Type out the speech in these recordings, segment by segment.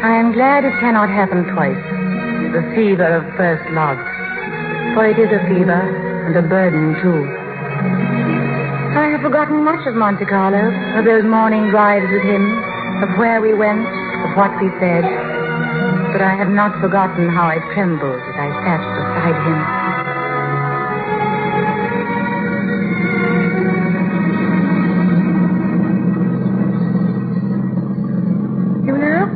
I am glad it cannot happen twice. The fever of first love. For it is a fever and a burden, too. I have forgotten much of Monte Carlo, of those morning drives with him, of where we went, of what we said. But I have not forgotten how I trembled as I sat beside him. You know,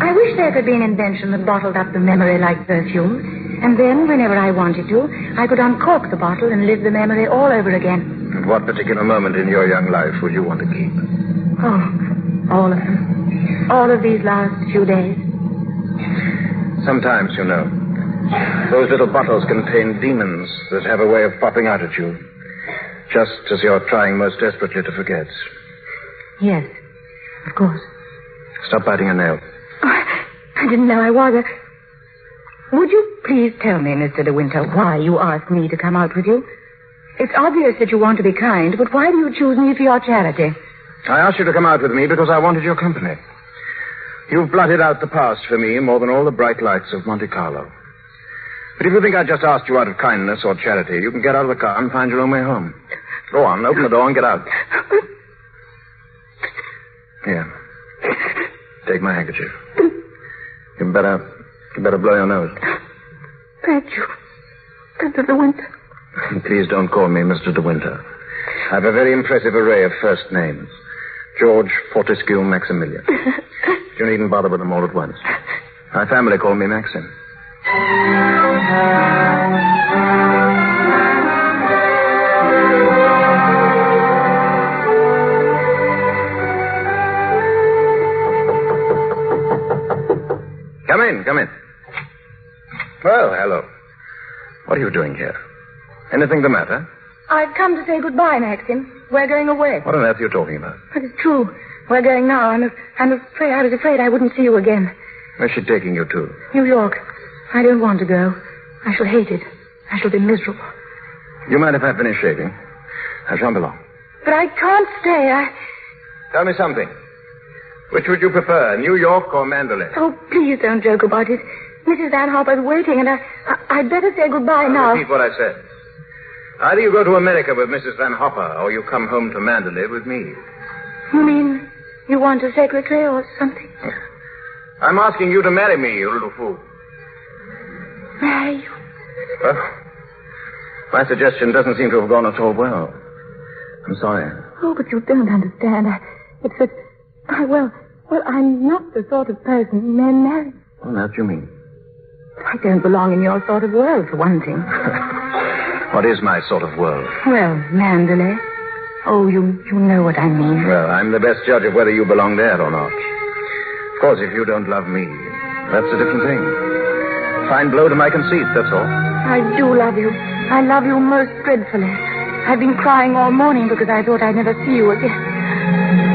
I wish there could be an invention that bottled up the memory like perfume. And then, whenever I wanted to, I could uncork the bottle and live the memory all over again. And what particular moment in your young life would you want to keep? Oh, all of them. All of these last few days. Sometimes, you know, those little bottles contain demons that have a way of popping out at you, just as you're trying most desperately to forget. Yes, of course. Stop biting a nail. Oh, I didn't know I was. Would you please tell me, Mr. De Winter, why you asked me to come out with you? It's obvious that you want to be kind, but why do you choose me for your charity? I asked you to come out with me because I wanted your company. You've blotted out the past for me more than all the bright lights of Monte Carlo. But if you think I just asked you out of kindness or charity, you can get out of the car and find your own way home. Go on, open the door and get out. Here. Take my handkerchief. You better blow your nose. Thank you, Mr. De Winter. Please don't call me Mr. De Winter. I have a very impressive array of first names. George Fortescue Maximilian. You needn't bother with them all at once. My family call me Maxim. Come in. Well, hello. What are you doing here? Anything the matter? I've come to say goodbye, Maxim. We're going away. What on earth are you talking about? But it's true. We're going now. I was afraid I wouldn't see you again. Where's she taking you to? New York. I don't want to go. I shall hate it. I shall be miserable. You mind if I finish shaving? I shan't be long. But I can't stay. Tell me something. Which would you prefer, New York or Mandalay? Oh, please don't joke about it. Mrs. Van Hopper's waiting, and I'd better say goodbye now. Repeat what I said. Either you go to America with Mrs. Van Hopper, or you come home to Mandalay with me. You mean you want a secretary or something? I'm asking you to marry me, you little fool. Marry you? Well, my suggestion doesn't seem to have gone at all well. I'm sorry. Oh, but you don't understand. It's that... Well, I'm not the sort of person men marry. Well, that's what you mean. I don't belong in your sort of world, for one thing. What is my sort of world? Well, Mandalay. Oh, you know what I mean. Well, I'm the best judge of whether you belong there or not. Of course, if you don't love me, that's a different thing. Fine blow to my conceit, that's all. I do love you. I love you most dreadfully. I've been crying all morning because I thought I'd never see you again.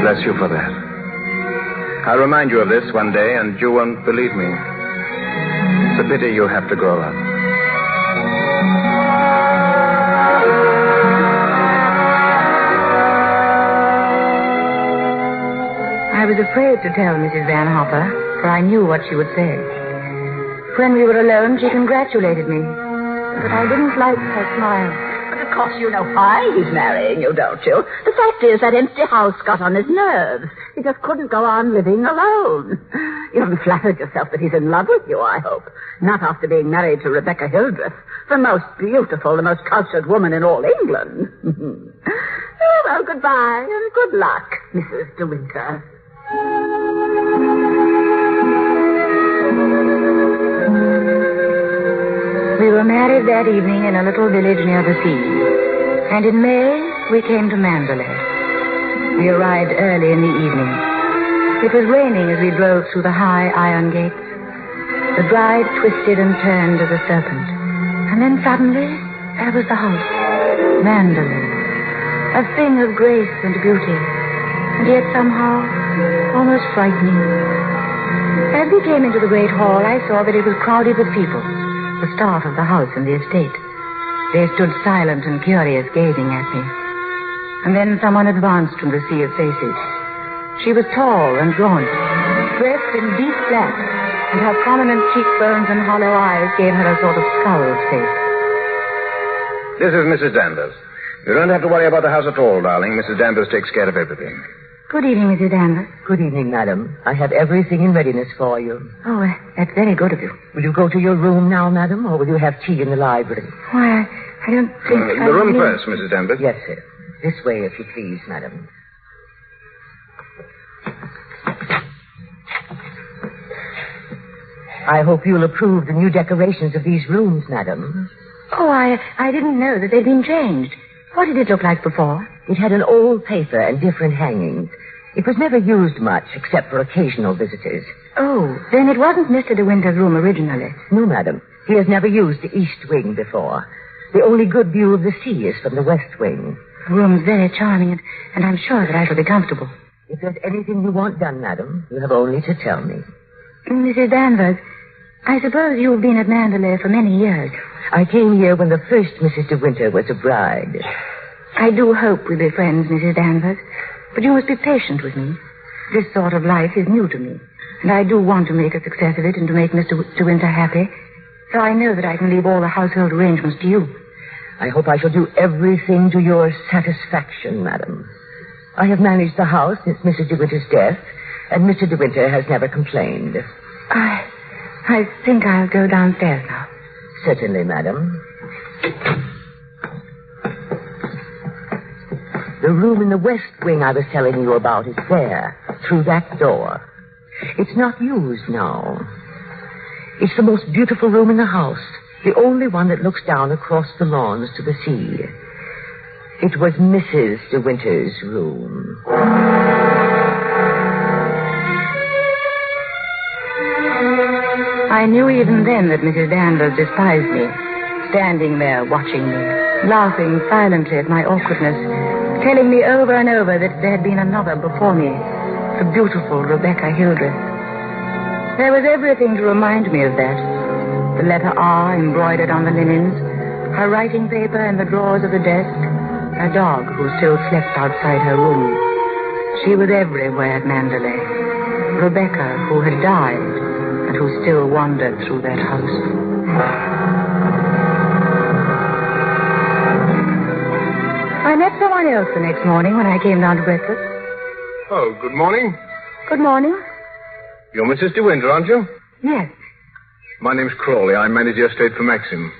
Bless you for that. I'll remind you of this one day, and you won't believe me. It's a pity you have to grow up. I was afraid to tell Mrs. Van Hopper, for I knew what she would say. When we were alone, she congratulated me. But I didn't like her smile. But of course you know why he's marrying you, don't you? The fact is that empty house got on his nerves. He just couldn't go on living alone. You haven't flattered yourself that he's in love with you, I hope. Not after being married to Rebecca Hildreth, the most beautiful, the most cultured woman in all England. Well, goodbye and good luck, Mrs. De Winter. We were married that evening in a little village near the sea. And in May, we came to Mandalay. We arrived early in the evening. It was raining as we drove through the high iron gates. The bride twisted and turned as a serpent. And then suddenly, there was the house. Mandalay. A thing of grace and beauty. And yet somehow, almost frightening. As we came into the great hall, I saw that it was crowded with people. The staff of the house and the estate. They stood silent and curious, gazing at me. And then someone advanced from the sea of faces. She was tall and gaunt, dressed in deep black, and her prominent cheekbones and hollow eyes gave her a sort of skulled face. This is Mrs. Danvers. You don't have to worry about the house at all, darling. Mrs. Danvers takes care of everything. Good evening, Mrs. Danvers. Good evening, madam. I have everything in readiness for you. Oh, that's very good of you. Will you go to your room now, madam, or will you have tea in the library? Why, I don't think The room first, Mrs. Danvers. Yes, sir. This way, if you please, madam. I hope you'll approve the new decorations of these rooms, madam. Oh, I didn't know that they'd been changed. What did it look like before? It had an old paper and different hangings. It was never used much, except for occasional visitors. Oh, then it wasn't Mr. De Winter's room originally. No, madam. He has never used the east wing before. The only good view of the sea is from the west wing. The room's very charming, and I'm sure that I shall be comfortable. If there's anything you want done, madam, you have only to tell me. Mrs. Danvers, I suppose you've been at Mandalay for many years. I came here when the first Mrs. De Winter was a bride. I do hope we'll be friends, Mrs. Danvers. But you must be patient with me. This sort of life is new to me. And I do want to make a success of it and to make Mr. De Winter happy. So I know that I can leave all the household arrangements to you. I hope I shall do everything to your satisfaction, madam. I have managed the house since Mrs. De Winter's death, and Mr. De Winter has never complained. I think I'll go downstairs now. Certainly, madam. The room in the west wing I was telling you about is there, through that door. It's not used now. It's the most beautiful room in the house, the only one that looks down across the lawns to the sea. It was Mrs. De Winter's room. I knew even then that Mrs. Danvers despised me, standing there watching me, laughing silently at my awkwardness, telling me over and over that there had been another before me, the beautiful Rebecca Hildreth. There was everything to remind me of that. The letter R embroidered on the linens, her writing paper in the drawers of the desk, a dog who still slept outside her room. She was everywhere at Mandalay. Rebecca, who had died, and who still wandered through that house. I met someone else the next morning when I came down to breakfast. Oh, good morning. Good morning. You're Mrs. De Winter, aren't you? Yes. My name's Crawley. I manage your estate for Maxim.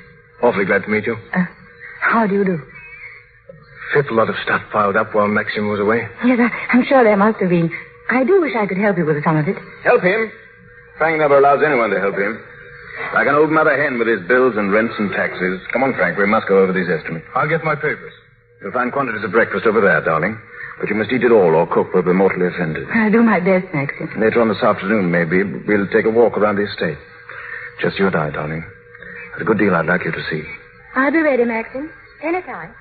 Awfully glad to meet you. How do you do? Fifth lot of stuff piled up while Maxim was away. Yes, I'm sure there must have been. I do wish I could help you with some of it. Help him? Frank never allows anyone to help him. Like an old mother hen with his bills and rents and taxes. Come on, Frank. We must go over these estimates. I'll get my papers. You'll find quantities of breakfast over there, darling. But you must eat it all, or cook will be mortally offended. I'll do my best, Maxim. Later on this afternoon, maybe, we'll take a walk around the estate. Just you and I, darling. There's a good deal I'd like you to see. I'll be ready, Maxim. Anytime.